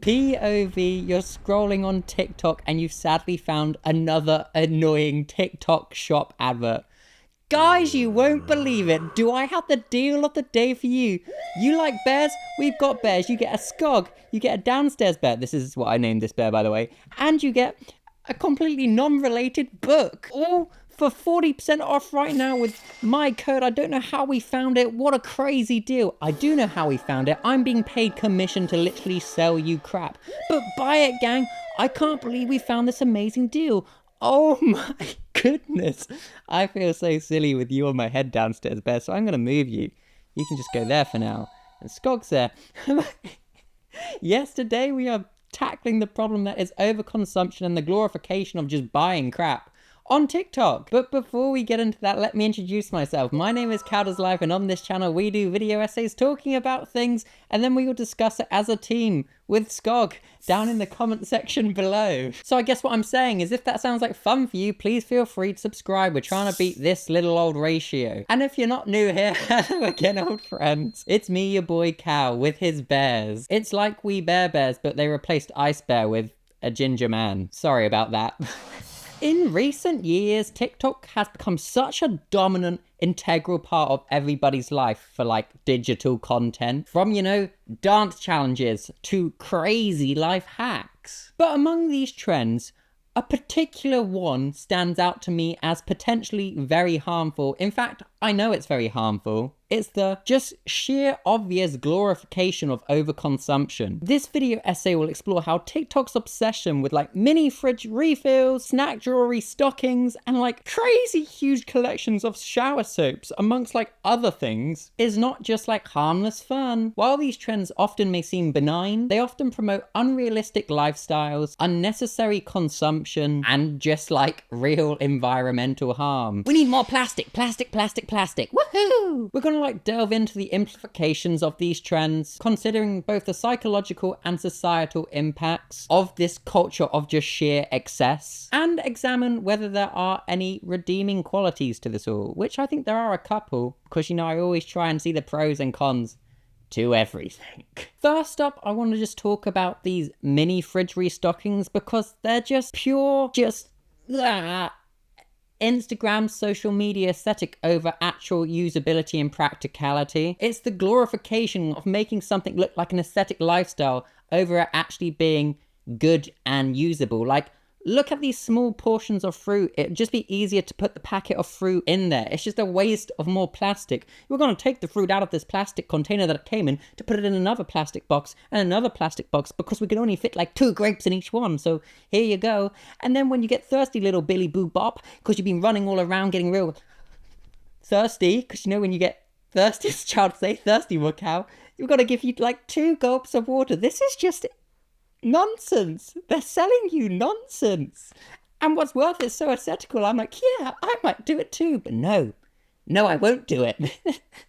POV, you're scrolling on TikTok and you've sadly found another annoying TikTok shop advert. Guys, you won't believe it. Do I have the deal of the day for you? You like bears? We've got bears. You get a skog. You get a downstairs bear. This is what I named this bear, by the way. And you get a completely non-related book. All for 40% off right now with my code. I don't know how we found it. What a crazy deal. I do know how we found it. I'm being paid commission to literally sell you crap. But buy it, gang. I can't believe we found this amazing deal. Oh my goodness. I feel so silly with you on my head downstairs, Bear, so I'm going to move you. You can just go there for now. And Skog's there. Yes, today we are tackling the problem that is overconsumption and the glorification of just buying crap on TikTok. But before we get into that, let me introduce myself. My name is Cowder's Life, and on this channel we do video essays talking about things, and then we will discuss it as a team with Skog down in the comment section below. So I guess what I'm saying is if that sounds like fun for you, please feel free to subscribe. We're trying to beat this little old ratio. And if you're not new here, hello again, old friends. It's me, your boy Cow, with his bears. It's like We Bare Bears, but they replaced Ice Bear with a ginger man. Sorry about that. In recent years, TikTok has become such a dominant, integral part of everybody's life for like digital content. From, you know, dance challenges to crazy life hacks. But among these trends, a particular one stands out to me as potentially very harmful. In fact, I know it's very harmful. It's the just sheer obvious glorification of overconsumption. This video essay will explore how TikTok's obsession with like mini fridge refills, snack drawer restockings, and like crazy huge collections of shower soaps, amongst like other things, is not just like harmless fun. While these trends often may seem benign, they often promote unrealistic lifestyles, unnecessary consumption, and just like real environmental harm. We need more plastic, plastic, plastic, plastic. Woohoo! We're gonna like delve into the implications of these trends, considering both the psychological and societal impacts of this culture of just sheer excess, and examine whether there are any redeeming qualities to this all, which I think there are a couple, because you know I always try and see the pros and cons to everything. First up, I want to just talk about these mini fridge restockings, because they're just pure, Instagram social media aesthetic over actual usability and practicality. It's the glorification of making something look like an aesthetic lifestyle over it actually being good and usable. Like, look at these small portions of fruit. It'd just be easier to put the packet of fruit in there. It's just a waste of more plastic. We're going to take the fruit out of this plastic container that it came in to put it in another plastic box and another plastic box, because we can only fit like 2 grapes in each one. So here you go. And then when you get thirsty, little Billy Boo Bop, because you've been running all around getting real thirsty, because you know when you get thirsty, as a child say, thirsty, more Cow, we've got to give you like 2 gulps of water. This is just nonsense. They're selling you nonsense. And what's worth is so aesthetical. I'm like, yeah, I might do it too. But no, I won't do it.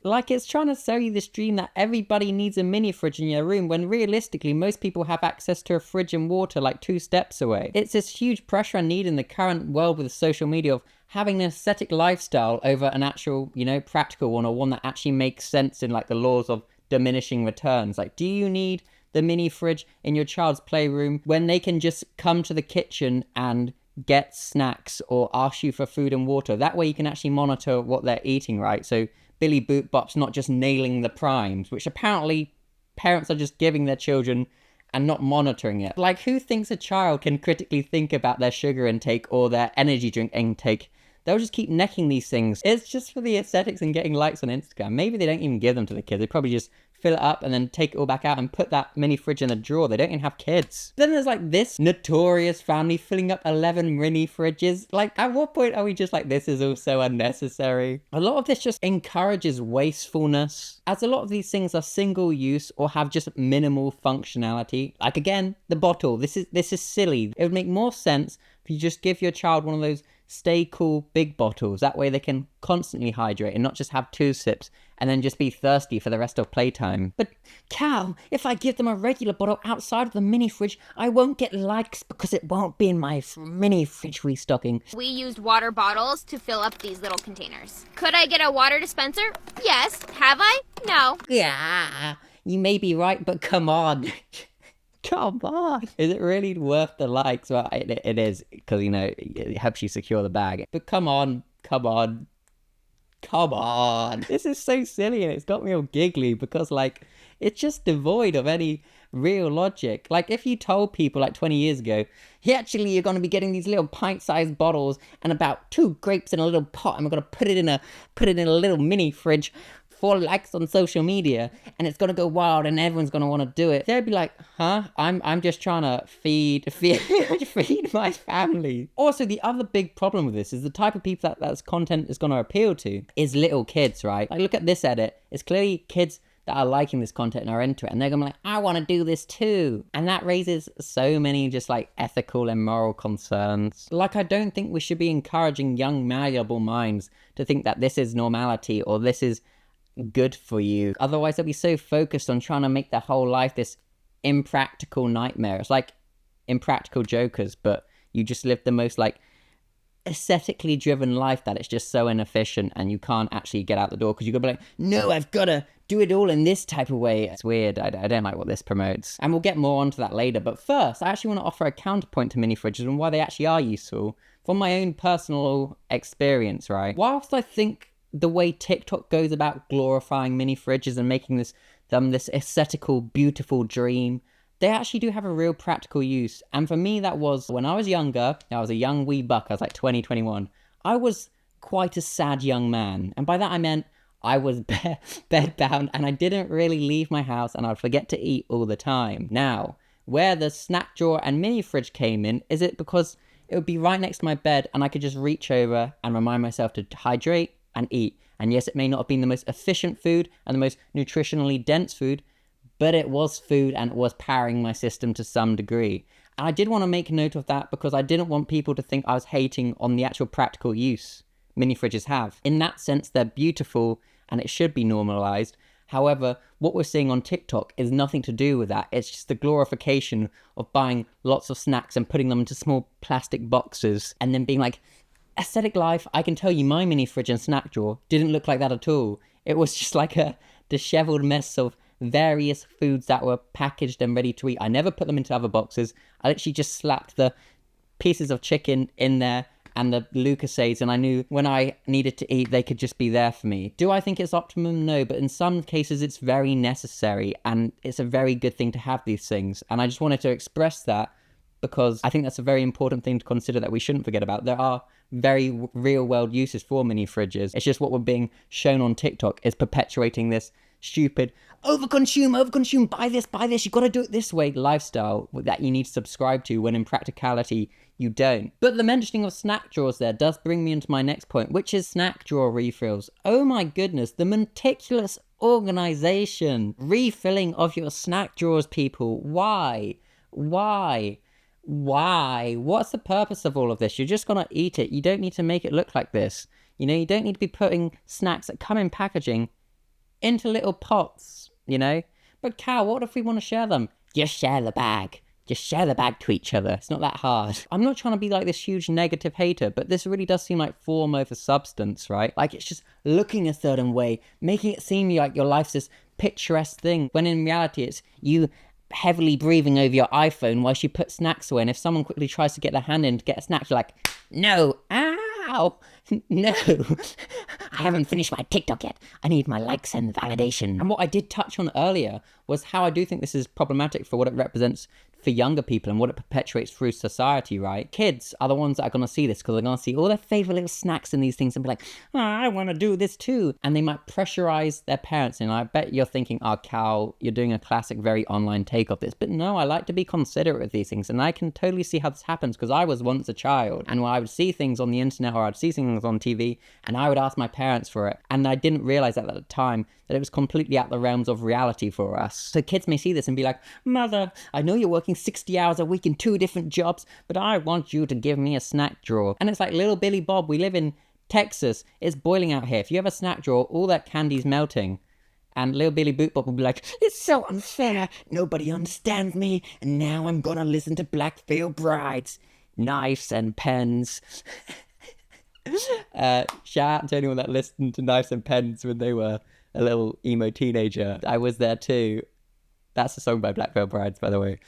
Like it's trying to sell you this dream that everybody needs a mini fridge in your room, when realistically most people have access to a fridge and water like 2 steps away. It's this huge pressure and need in the current world with social media of having an aesthetic lifestyle over an actual, you know, practical one, or one that actually makes sense in like the laws of diminishing returns. Like, do you need the mini fridge in your child's playroom when they can just come to the kitchen and get snacks or ask you for food and water? That way you can actually monitor what they're eating, right? So Billy Boot Bop's not just nailing the primes, which apparently parents are just giving their children and not monitoring it. Like, who thinks a child can critically think about their sugar intake or their energy drink intake? They'll just keep necking these things. It's just for the aesthetics and getting likes on Instagram. Maybe they don't even give them to the kids. They probably just fill it up and then take it all back out and put that mini fridge in the drawer. They don't even have kids. Then there's like this notorious family filling up 11 mini fridges. Like, at what point are we just like, this is all so unnecessary? A lot of this just encourages wastefulness, as a lot of these things are single use or have just minimal functionality. Like, again, the bottle. This is silly. It would make more sense if you just give your child one of those Stay Cool big bottles. That way they can constantly hydrate and not just have 2 sips and then just be thirsty for the rest of playtime. But Cal, if I give them a regular bottle outside of the mini fridge, I won't get likes because it won't be in my mini fridge restocking. We used water bottles to fill up these little containers. Could I get a water dispenser? Yes. Have I? No. Yeah, you may be right, but come on. Come on. Is it really worth the likes? Well, it is, because, you know, it helps you secure the bag. But come on. This is so silly, and it's got me all giggly because, like, it's just devoid of any real logic. Like, if you told people like 20 years ago, yeah, actually, you're going to be getting these little pint-sized bottles and about 2 grapes in a little pot, and we're going to put it in a little mini fridge for likes on social media, and it's gonna go wild, and everyone's gonna want to do it. They'd be like, huh? I'm just trying to feed my family. Also, the other big problem with this is the type of people that's content is gonna appeal to is little kids, right? Like, look at this edit. It's clearly kids that are liking this content and are into it, and they're gonna be like, I want to do this too. And that raises so many just like ethical and moral concerns. Like, I don't think we should be encouraging young malleable minds to think that this is normality or this is good for you. Otherwise, they'll be so focused on trying to make their whole life this impractical nightmare. It's like Impractical Jokers, but you just live the most like aesthetically driven life that it's just so inefficient, and you can't actually get out the door because you're gonna be like, no, I've got to do it all in this type of way. It's weird. I don't like what this promotes, and we'll get more onto that later. But first, I actually want to offer a counterpoint to mini fridges and why they actually are useful from my own personal experience, right? Whilst I think the way TikTok goes about glorifying mini fridges and making this aesthetical, beautiful dream, they actually do have a real practical use. And for me, that was when I was younger. I was a young wee buck. I was like 20, 21. I was quite a sad young man. And by that I meant I was bedbound and I didn't really leave my house, and I'd forget to eat all the time. Now, where the snack drawer and mini fridge came in, is it because it would be right next to my bed and I could just reach over and remind myself to hydrate and eat. And yes, it may not have been the most efficient food and the most nutritionally dense food, but it was food and it was powering my system to some degree. And I did want to make note of that because I didn't want people to think I was hating on the actual practical use mini fridges have. In that sense, they're beautiful and it should be normalized. However, what we're seeing on TikTok is nothing to do with that. It's just the glorification of buying lots of snacks and putting them into small plastic boxes and then being like, aesthetic life. I can tell you my mini fridge and snack drawer didn't look like that at all. It was just like a disheveled mess of various foods that were packaged and ready to eat. I never put them into other boxes. I literally just slapped the pieces of chicken in there and the Lucasades, and I knew when I needed to eat, they could just be there for me. Do I think it's optimum? No, but in some cases it's very necessary, and it's a very good thing to have these things. And I just wanted to express that because I think that's a very important thing to consider that we shouldn't forget about. There are very real world uses for mini fridges. It's just what we're being shown on TikTok is perpetuating this stupid overconsume, buy this, you gotta do it this way lifestyle that you need to subscribe to when in practicality you don't. But the mentioning of snack drawers there does bring me into my next point, which is snack drawer refills. Oh my goodness, the meticulous organization, refilling of your snack drawers, people. Why? What's the purpose of all of this? You're just gonna eat it. You don't need to make it look like this. You know, you don't need to be putting snacks that come in packaging into little pots, you know? But Cal, what if we want to share them? Just share the bag. Just share the bag to each other. It's not that hard. I'm not trying to be like this huge negative hater, but this really does seem like form over substance, right? Like, it's just looking a certain way, making it seem like your life's this picturesque thing, when in reality it's you heavily breathing over your iPhone whilst you put snacks away, and if someone quickly tries to get their hand in to get a snack, you're like, no, ow, no, I haven't finished my TikTok yet. I need my likes and validation. And what I did touch on earlier was how I do think this is problematic for what it represents for younger people and what it perpetuates through society, right? Kids are the ones that are going to see this because they're going to see all their favorite little snacks in these things and be like, oh, I want to do this too. And they might pressurize their parents. And I bet you're thinking, oh, Cal, you're doing a classic, very online take of this. But no, I like to be considerate of these things. And I can totally see how this happens because I was once a child. And when I would see things on the internet or I'd see things on TV and I would ask my parents for it. And I didn't realize at the time that it was completely out the realms of reality for us. So kids may see this and be like, Mother, I know you're working 60 hours a week in 2 different jobs, but I want you to give me a snack drawer. And it's like, little Billy Bob, we live in Texas. It's boiling out here. If you have a snack drawer, all that candy's melting. And little Billy Boop Bob will be like, it's so unfair. Nobody understands me. And now I'm gonna listen to Black Veil Brides. Knives and pens. Shout out to anyone that listened to Knives and Pens when they were a little emo teenager. I was there too. That's a song by Black Veil Brides, by the way.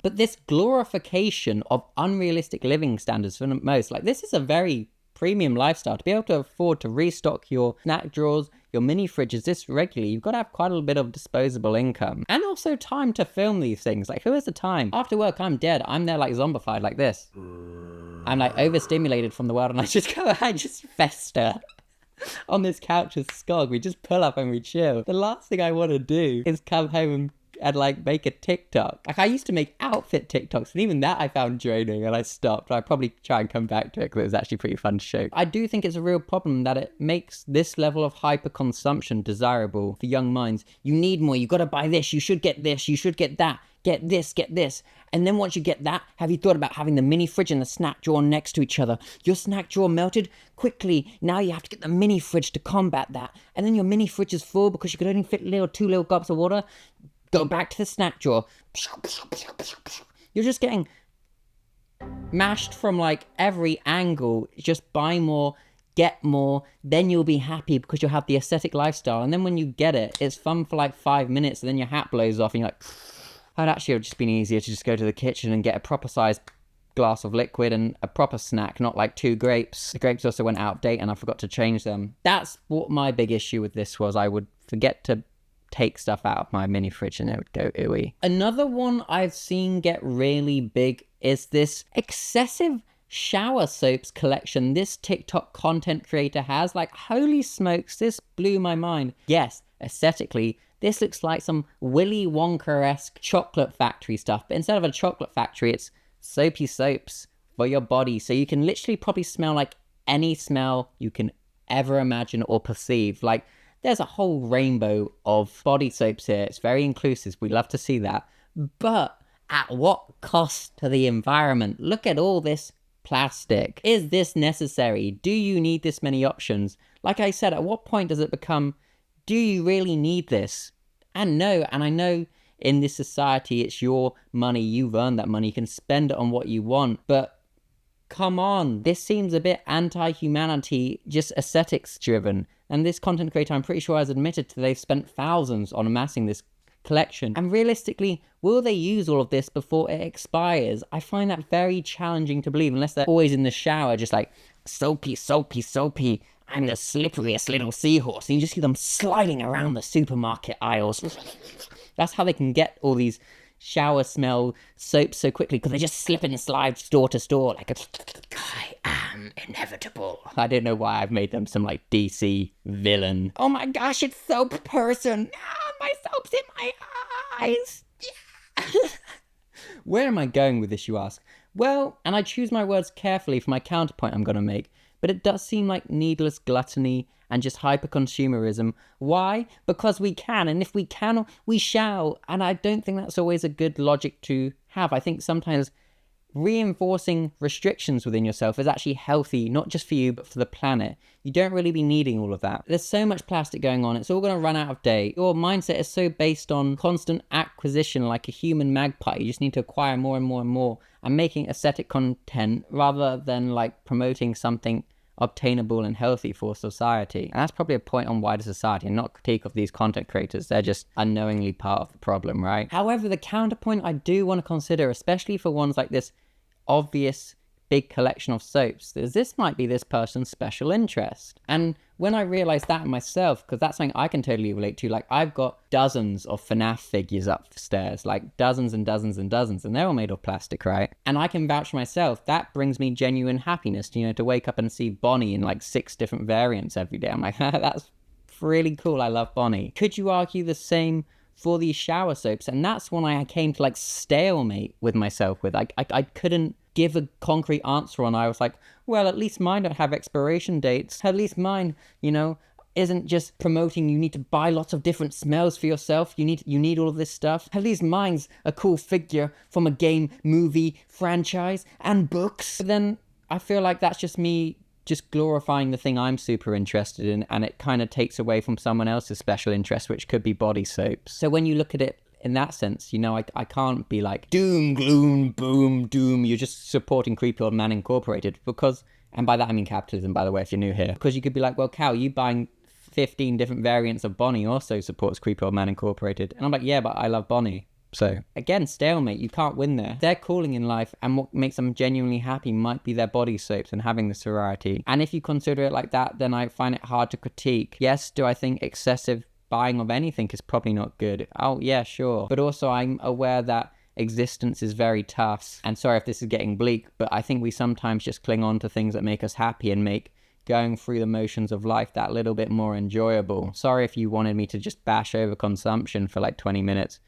But this glorification of unrealistic living standards for the most, like, this is a very premium lifestyle. To be able to afford to restock your snack drawers, your mini fridges this regularly, you've got to have quite a little bit of disposable income. And also time to film these things. Like, who has the time? After work, I'm dead. I'm there like zombified like this. I'm like overstimulated from the world, and I just fester on this couch with Skog. We just pull up and we chill. The last thing I want to do is come home and like make a TikTok. Like, I used to make outfit TikToks, and even that I found draining and I stopped. I'd probably try and come back to it because it was actually pretty fun to show. I do think it's a real problem that it makes this level of hyper-consumption desirable for young minds. You need more, you gotta buy this, you should get this, you should get that, get this. And then once you get that, have you thought about having the mini fridge and the snack drawer next to each other? Your snack drawer melted? Quickly, now you have to get the mini fridge to combat that. And then your mini fridge is full because you could only fit two little gobs of water. Go back to the snack drawer. You're just getting mashed from like every angle. Just buy more, get more, then you'll be happy because you'll have the aesthetic lifestyle. And then when you get it, it's fun for like 5 minutes, and then your hat blows off and you're like, I'd actually have just been easier to just go to the kitchen and get a proper sized glass of liquid and a proper snack, not like 2 grapes. The grapes also went out of date and I forgot to change them. That's what my big issue with this was. I would forget to take stuff out of my mini fridge and it would go ooey. Another one I've seen get really big is this excessive shower soaps collection this TikTok content creator has. Like, holy smokes, this blew my mind. Yes, aesthetically, this looks like some Willy Wonka-esque chocolate factory stuff, but instead of a chocolate factory, it's soapy soaps for your body. So you can literally probably smell like any smell you can ever imagine or perceive. Like, there's a whole rainbow of body soaps here. It's very inclusive. We love to see that. But at what cost to the environment? Look at all this plastic. Is this necessary? Do you need this many options? Like I said, at what point does it become, do you really need this? And no, and I know in this society, it's your money. You've earned that money. You can spend it on what you want. But come on, this seems a bit anti-humanity, just aesthetics driven. And this content creator, I'm pretty sure, has admitted to they've spent thousands on amassing this collection. And realistically, will they use all of this before it expires? I find that very challenging to believe, unless they're always in the shower, just like, soapy, soapy, soapy. I'm the slipperiest little seahorse. And you just see them sliding around the supermarket aisles. That's how they can get all these shower smell soaps so quickly, because they just slip and slide store to store like I am inevitable. I don't know why I've made them some like DC villain. Oh my gosh, it's soap person. Ah, my soap's in my eyes. Yeah. Where am I going with this, you ask? Well, and I choose my words carefully for my counterpoint I'm going to make, but it does seem like needless gluttony and just hyper-consumerism. Why? Because we can, and if we can, we shall. And I don't think that's always a good logic to have. I think sometimes reinforcing restrictions within yourself is actually healthy, not just for you, but for the planet. You don't really be needing all of that. There's so much plastic going on, it's all going to run out of date. Your mindset is so based on constant acquisition, like a human magpie. You just need to acquire more and more and more, and making aesthetic content rather than like promoting something obtainable and healthy for society. And that's probably a point on wider society, and not critique of these content creators. They're just unknowingly part of the problem, right? However, the counterpoint I do want to consider, especially for ones like this obvious big collection of soaps, is this might be this person's special interest. And when I realized that in myself, because that's something I can totally relate to, like I've got dozens of FNAF figures upstairs, like dozens and dozens and dozens, and they're all made of plastic, right? And I can vouch for myself, that brings me genuine happiness, you know, to wake up and see Bonnie in like 6 different variants every day. I'm like, that's really cool, I love Bonnie. Could you argue the same for these shower soaps? And that's when I came to like stalemate with myself with. I couldn't give a concrete answer on. I was like, well, at least mine don't have expiration dates. At least mine, you know, isn't just promoting you need to buy lots of different smells for yourself. You need all of this stuff. At least mine's a cool figure from a game, movie, franchise, and books. But then I feel like that's just me just glorifying the thing I'm super interested in, and it kind of takes away from someone else's special interest, which could be body soaps. So when you look at it in that sense, you know, I can't be like, doom, gloom, boom, doom, you're just supporting Creepy Old Man Incorporated, because, and by that I mean capitalism, by the way, if you're new here, because you could be like, well, Cal, you buying 15 different variants of Bonnie also supports Creepy Old Man Incorporated. And I'm like, yeah, but I love Bonnie. So, again, stalemate. You can't win there. Their calling in life and what makes them genuinely happy might be their body soaps and having the sorority. And if you consider it like that, then I find it hard to critique. Yes, do I think excessive buying of anything is probably not good? Oh, yeah, sure. But also, I'm aware that existence is very tough. And sorry if this is getting bleak, but I think we sometimes just cling on to things that make us happy and make going through the motions of life that little bit more enjoyable. Sorry if you wanted me to just bash overconsumption for like 20 minutes.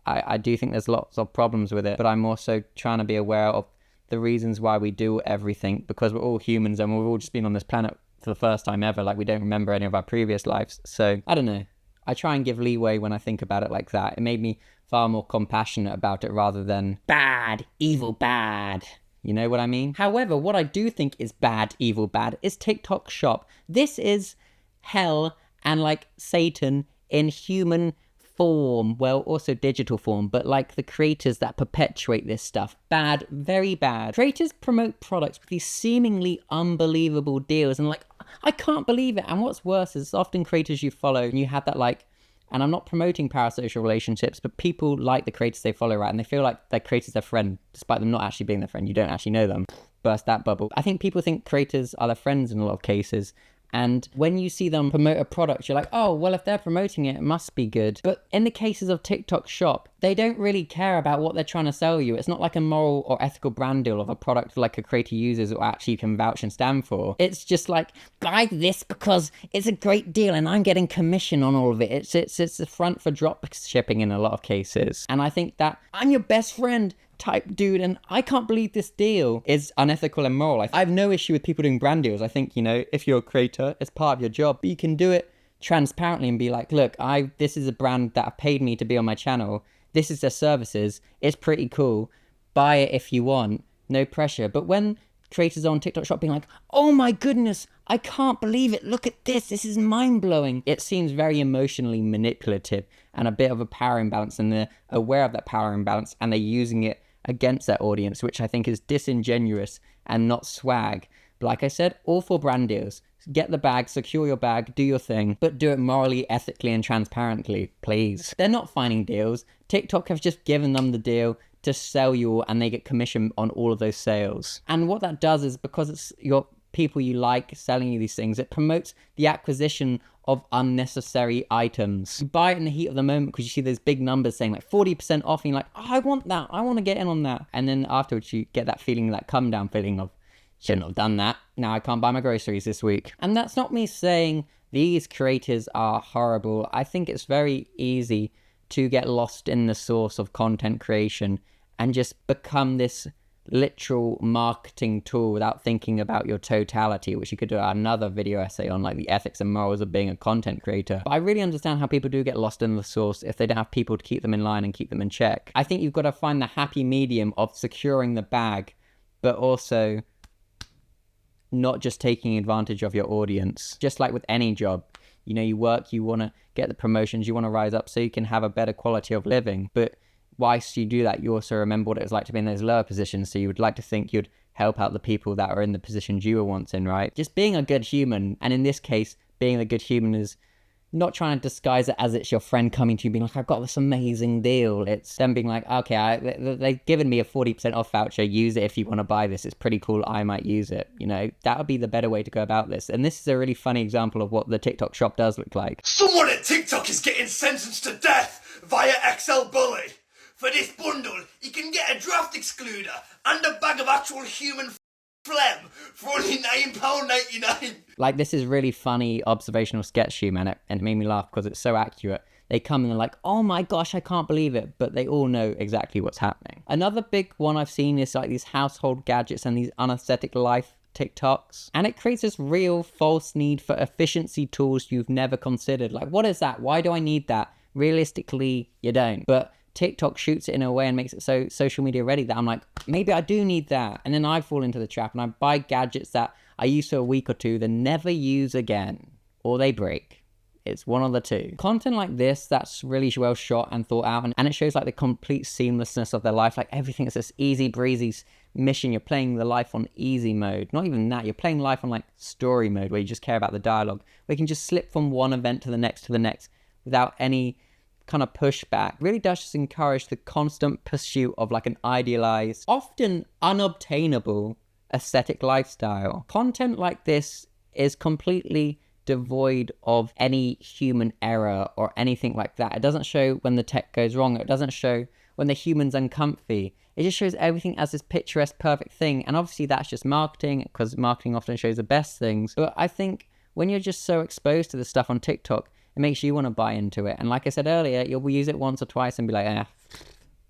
I do think there's lots of problems with it, but I'm also trying to be aware of the reasons why we do everything, because we're all humans and we've all just been on this planet for the first time ever. Like, we don't remember any of our previous lives. So, I don't know. I try and give leeway when I think about it like that. It made me far more compassionate about it rather than bad, evil, bad. You know what I mean? However, what I do think is bad, evil, bad is TikTok Shop. This is hell and like Satan in human form, well, also digital form, but like the creators that perpetuate this stuff. Bad, very bad. Creators promote products with these seemingly unbelievable deals, and like, I can't believe it. And what's worse is it's often creators you follow and you have that like, and I'm not promoting parasocial relationships, but people like the creators they follow, right? And they feel like their creator's their friend, despite them not actually being their friend. You don't actually know them. Burst that bubble. I think people think creators are their friends in a lot of cases. And when you see them promote a product, you're like, oh, well, if they're promoting it, it must be good. But in the cases of TikTok Shop, they don't really care about what they're trying to sell you. It's not like a moral or ethical brand deal of a product like a creator uses or actually can vouch and stand for. It's just like, buy this because it's a great deal and I'm getting commission on all of it. It's a front for drop shipping in a lot of cases. And I think that I'm your best friend type dude and I can't believe this deal is unethical and moral. I have no issue with people doing brand deals. I think, you know, if you're a creator, it's part of your job, but you can do it transparently and be like, look, this is a brand that have paid me to be on my channel. This is their services. It's pretty cool. Buy it if you want. No pressure. But when creators on TikTok Shop being like, oh my goodness, I can't believe it. Look at this. This is mind blowing. It seems very emotionally manipulative and a bit of a power imbalance, and they're aware of that power imbalance and they're using it against their audience, which I think is disingenuous and not swag. But like I said, all for brand deals. Get the bag, secure your bag, do your thing, but do it morally, ethically, and transparently, please. They're not finding deals. TikTok have just given them the deal to sell you, and they get commission on all of those sales. And what that does is, because it's your people you like selling you these things, it promotes the acquisition of unnecessary items. You buy it in the heat of the moment because you see those big numbers saying like 40% off, and you're like, oh, I want that, I want to get in on that. And then afterwards you get that feeling, that come down feeling of, shouldn't have done that. Now I can't buy my groceries this week. And that's not me saying these creators are horrible. I think it's very easy to get lost in the source of content creation and just become this literal marketing tool without thinking about your totality, which you could do another video essay on, like the ethics and morals of being a content creator. But I really understand how people do get lost in the source if they don't have people to keep them in line and keep them in check. I think you've got to find the happy medium of securing the bag, but also not just taking advantage of your audience. Just like with any job, you know, you work, you want to get the promotions, you want to rise up so you can have a better quality of living. But whilst you do that, you also remember what it was like to be in those lower positions. So you would like to think you'd help out the people that are in the positions you were once in, right? Just being a good human. And in this case, being a good human is not trying to disguise it as it's your friend coming to you being like, I've got this amazing deal. It's them being like, okay, they've given me a 40% off voucher. Use it if you want to buy this. It's pretty cool. I might use it. You know, that would be the better way to go about this. And this is a really funny example of what the TikTok Shop does look like. Someone at TikTok is getting sentenced to death via XL Bully. For this bundle, you can get a draft excluder and a bag of actual human phlegm for only £9.99. Like, this is really funny observational sketch humor, and it made me laugh because it's so accurate. They come and they're like, oh my gosh, I can't believe it, but they all know exactly what's happening. Another big one I've seen is like these household gadgets and these unaesthetic life TikToks, and it creates this real false need for efficiency tools you've never considered. Like, what is that? Why do I need that? Realistically, you don't. But TikTok shoots it in a way and makes it so social media ready that I'm like, maybe I do need that. And then I fall into the trap and I buy gadgets that I use for a week or two, then never use again, or they break. It's one of the two. Content like this that's really well shot and thought out, and it shows like the complete seamlessness of their life. Like everything is this easy breezy mission. You're playing the life on easy mode. Not even that, you're playing life on like story mode, where you just care about the dialogue, where you can just slip from one event to the next without any kind of pushback. Really does just encourage the constant pursuit of like an idealized, often unobtainable aesthetic lifestyle. Content like this is completely devoid of any human error or anything like that. It doesn't show when the tech goes wrong. It doesn't show when the human's uncomfy. It just shows everything as this picturesque, perfect thing. And obviously that's just marketing, because marketing often shows the best things. But I think when you're just so exposed to this stuff on TikTok, it makes you want to buy into it. And like I said earlier, you'll use it once or twice and be like,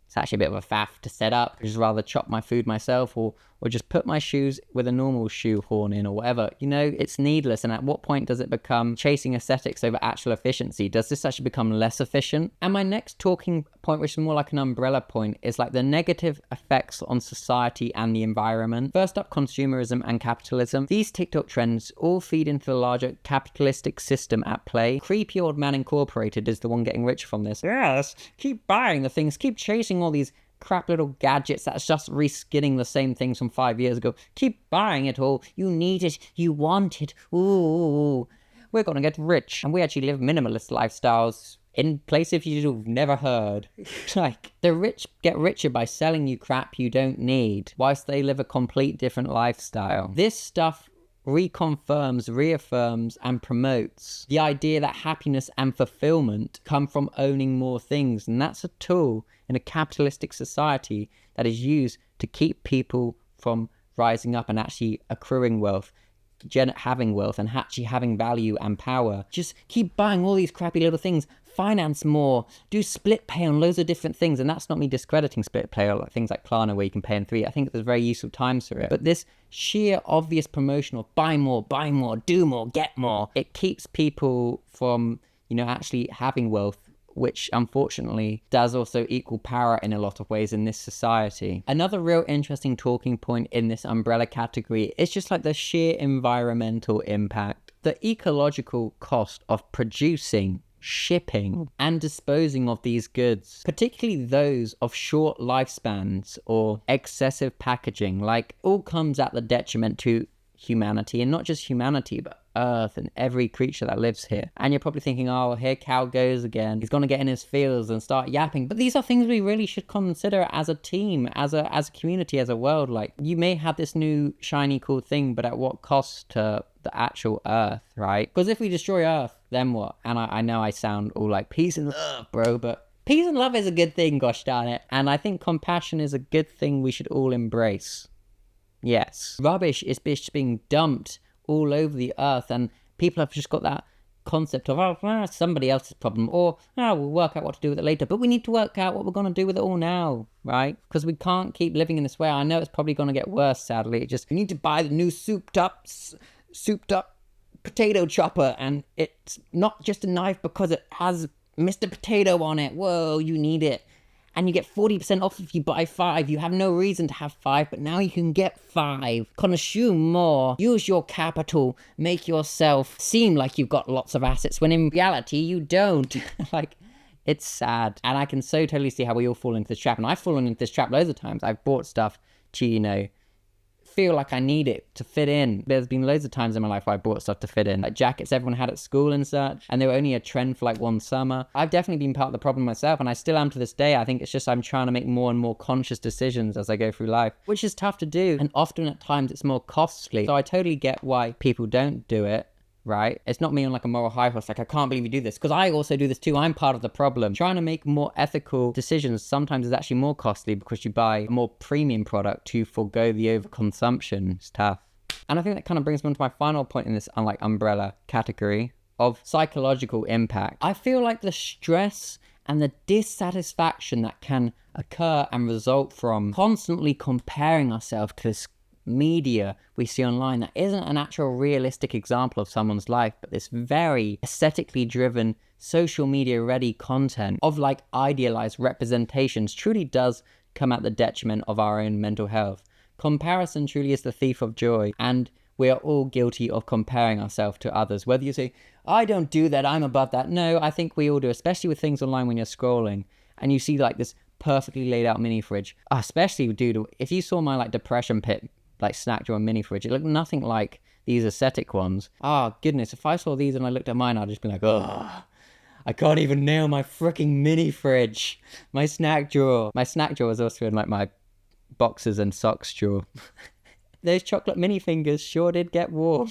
it's actually a bit of a faff to set up. I'd just rather chop my food myself, or just put my shoes with a normal shoehorn in, or whatever. You know, it's needless. And at what point does it become chasing aesthetics over actual efficiency? Does this actually become less efficient? And my next talking point, which is more like an umbrella point, is like the negative effects on society and the environment. First up, consumerism and capitalism. These TikTok trends all feed into the larger capitalistic system at play. Creepy Old Man Incorporated is the one getting rich from this. Yes, keep buying the things, keep chasing all these crap little gadgets that's just reskinning the same things from 5 years ago. Keep buying it all. You need it. You want it. Ooh, we're gonna get rich. And we actually live minimalist lifestyles in places you've never heard. Like, the rich get richer by selling you crap you don't need, whilst they live a complete different lifestyle. This stuff reconfirms, reaffirms, and promotes the idea that happiness and fulfillment come from owning more things. And that's a tool in a capitalistic society that is used to keep people from rising up and actually accruing wealth, having wealth, and actually having value and power. Just keep buying all these crappy little things, finance more, do split pay on loads of different things. And that's not me discrediting split pay, or like things like Klarna where you can pay in 3. I think there's very useful times for it. But this sheer obvious promotion of buy more, do more, get more, it keeps people from, actually having wealth, which unfortunately does also equal power in a lot of ways in this society. Another real interesting talking point in this umbrella category is just like the sheer environmental impact. The ecological cost of producing, shipping, and disposing of these goods, particularly those of short lifespans or excessive packaging, like all comes at the detriment to humanity, and not just humanity, but Earth and every creature that lives here. And you're probably thinking, oh, here Cal goes again. He's gonna get in his feels and start yapping. But these are things we really should consider as a team, as a community, as a world. Like, you may have this new shiny cool thing, but at what cost to the actual Earth, right? Because if we destroy Earth, then what? And I know I sound all like peace and love, bro, but peace and love is a good thing, gosh darn it. And I think compassion is a good thing we should all embrace. Yes. Rubbish is being dumped all over the earth, and people have just got that concept of, it's somebody else's problem, or we'll work out what to do with it later. But we need to work out what we're going to do with it all now, right? Because we can't keep living in this way. I know it's probably going to get worse, sadly. We need to buy the new souped up potato chopper, and it's not just a knife because it has Mr. Potato on it. Whoa, you need it. And you get 40% off if you buy 5. You have no reason to have 5, but now you can get 5. Consume more. Use your capital. Make yourself seem like you've got lots of assets, when in reality, you don't. Like, it's sad. And I can so totally see how we all fall into this trap. And I've fallen into this trap loads of times. I've bought stuff to, feel like I need it to fit in. There's been loads of times in my life where I bought stuff to fit in, like jackets everyone had at school and such, and they were only a trend for like one summer. I've definitely been part of the problem myself, and I still am to this day. I think it's just I'm trying to make more and more conscious decisions as I go through life, which is tough to do, and often at times it's more costly. So I totally get why people don't do it, right? It's not me on like a moral high horse, like I can't believe you do this, because I also do this too. I'm part of the problem. Trying to make more ethical decisions sometimes is actually more costly, because you buy a more premium product to forego the overconsumption. It's tough. And I think that kind of brings me on to my final point in this umbrella category of psychological impact. I feel like the stress and the dissatisfaction that can occur and result from constantly comparing ourselves to this media we see online that isn't an actual realistic example of someone's life, but this very aesthetically driven, social media ready content of like idealized representations truly does come at the detriment of our own mental health. Comparison truly is the thief of joy, and we are all guilty of comparing ourselves to others. Whether you say, I don't do that, I'm above that. No, I think we all do, especially with things online when you're scrolling and you see like this perfectly laid out mini fridge. Especially, dude, if you saw my like depression pit, like snack drawer mini fridge, it looked nothing like these aesthetic ones. Oh, goodness, if I saw these and I looked at mine, I'd just be like, oh, I can't even nail my freaking mini fridge. My snack drawer. My snack drawer was also in like my boxes and socks drawer. Those chocolate mini fingers sure did get warm.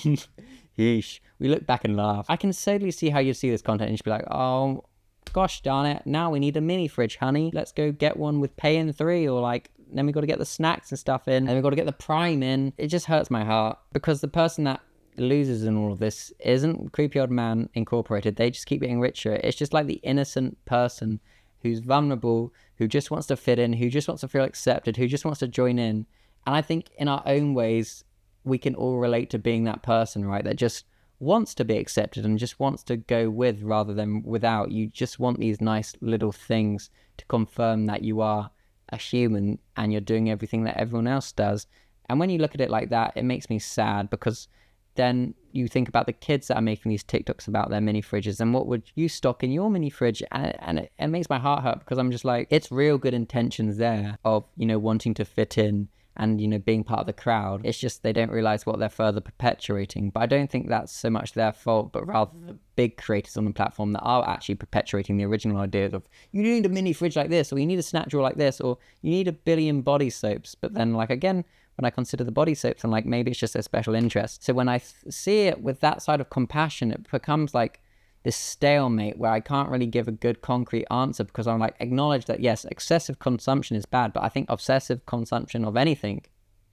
Yeesh. We look back and laugh. I can totally see how you'd see this content and just be like, oh, gosh darn it, now we need a mini fridge, honey. Let's go get one with pay in 3, or like, then we got to get the snacks and stuff in, and we got to get the Prime in. It just hurts my heart, because the person that loses in all of this isn't Creepy Old Man Incorporated. They just keep getting richer. It's just like the innocent person who's vulnerable, who just wants to fit in, who just wants to feel accepted, who just wants to join in. And I think in our own ways, we can all relate to being that person, right? That just wants to be accepted and just wants to go with rather than without. You just want these nice little things to confirm that you are a human and you're doing everything that everyone else does. And when you look at it like that, it makes me sad, because then you think about the kids that are making these TikToks about their mini fridges and what would you stock in your mini fridge, and it makes my heart hurt, because I'm just like, it's real good intentions there of, you know, wanting to fit in and, you know, being part of the crowd. It's just they don't realize what they're further perpetuating. But I don't think that's so much their fault, but rather the big creators on the platform that are actually perpetuating the original ideas of, you need a mini fridge like this, or you need a snack drawer like this, or you need a billion body soaps. But then, like, again, when I consider the body soaps, I'm like, maybe it's just a special interest. So when I see it with that side of compassion, it becomes like this stalemate where I can't really give a good concrete answer, because I'm like, acknowledge that yes, excessive consumption is bad, but I think obsessive consumption of anything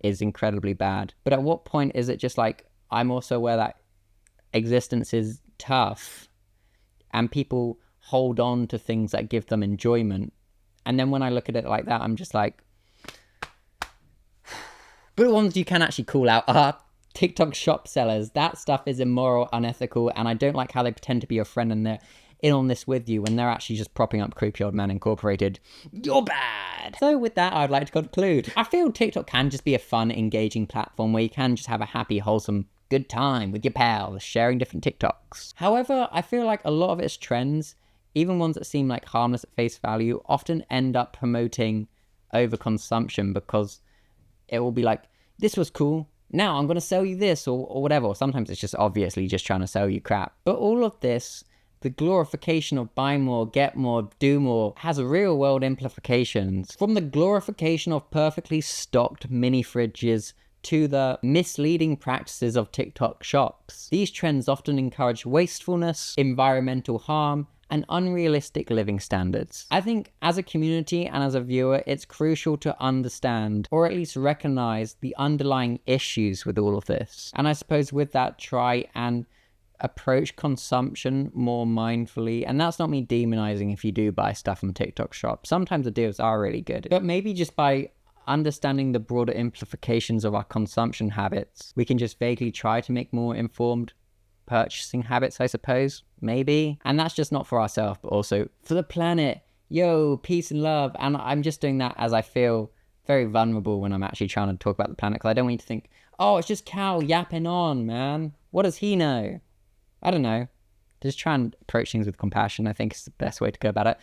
is incredibly bad. But at what point is it just like, I'm also aware that existence is tough and people hold on to things that give them enjoyment. And then when I look at it like that, I'm just like, but the ones you can actually call out are TikTok shop sellers. That stuff is immoral, unethical, and I don't like how they pretend to be your friend and they're in on this with you when they're actually just propping up Creepy Old Man Incorporated. You're bad. So with that, I'd like to conclude. I feel TikTok can just be a fun, engaging platform where you can just have a happy, wholesome, good time with your pals, sharing different TikToks. However, I feel like a lot of its trends, even ones that seem like harmless at face value, often end up promoting overconsumption, because it will be like, this was cool, now I'm going to sell you this, or whatever. Or sometimes it's just obviously just trying to sell you crap. But all of this, the glorification of buy more, get more, do more, has real world implications. From the glorification of perfectly stocked mini fridges to the misleading practices of TikTok shops. These trends often encourage wastefulness, environmental harm, and unrealistic living standards. I think as a community and as a viewer, it's crucial to understand, or at least recognize, the underlying issues with all of this. And I suppose with that, try and approach consumption more mindfully. And that's not me demonizing if you do buy stuff from TikTok shop. Sometimes the deals are really good, but maybe just by understanding the broader implications of our consumption habits, we can just vaguely try to make more informed purchasing habits, I suppose, maybe. And that's just not for ourselves, but also for the planet. Yo, peace and love. And I'm just doing that as I feel very vulnerable when I'm actually trying to talk about the planet, because I don't want you to think, oh, it's just Cal yapping on, man. What does he know? I don't know. Just try and approach things with compassion, I think is the best way to go about it.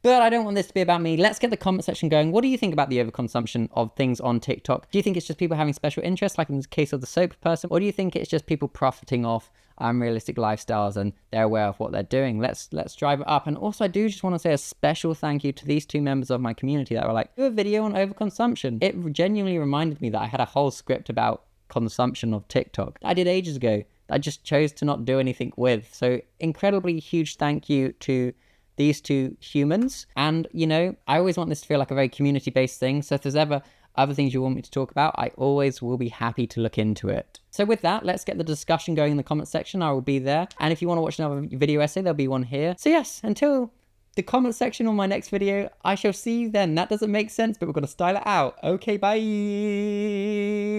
But I don't want this to be about me. Let's get the comment section going. What do you think about the overconsumption of things on TikTok? Do you think it's just people having special interests, like in the case of the soap person? Or do you think it's just people profiting off unrealistic lifestyles and they're aware of what they're doing? Let's drive it up. And also, I do just want to say a special thank you to these two members of my community that were like, do a video on overconsumption. It genuinely reminded me that I had a whole script about consumption of TikTok I did ages ago. I just chose to not do anything with. So incredibly huge thank you to these two humans. And, you know, I always want this to feel like a very community-based thing. So if there's ever other things you want me to talk about, I always will be happy to look into it. So with that, let's get the discussion going in the comment section. I will be there. And if you want to watch another video essay, there'll be one here. So yes, until the comment section on my next video, I shall see you then. That doesn't make sense, but we're going to style it out. Okay, bye.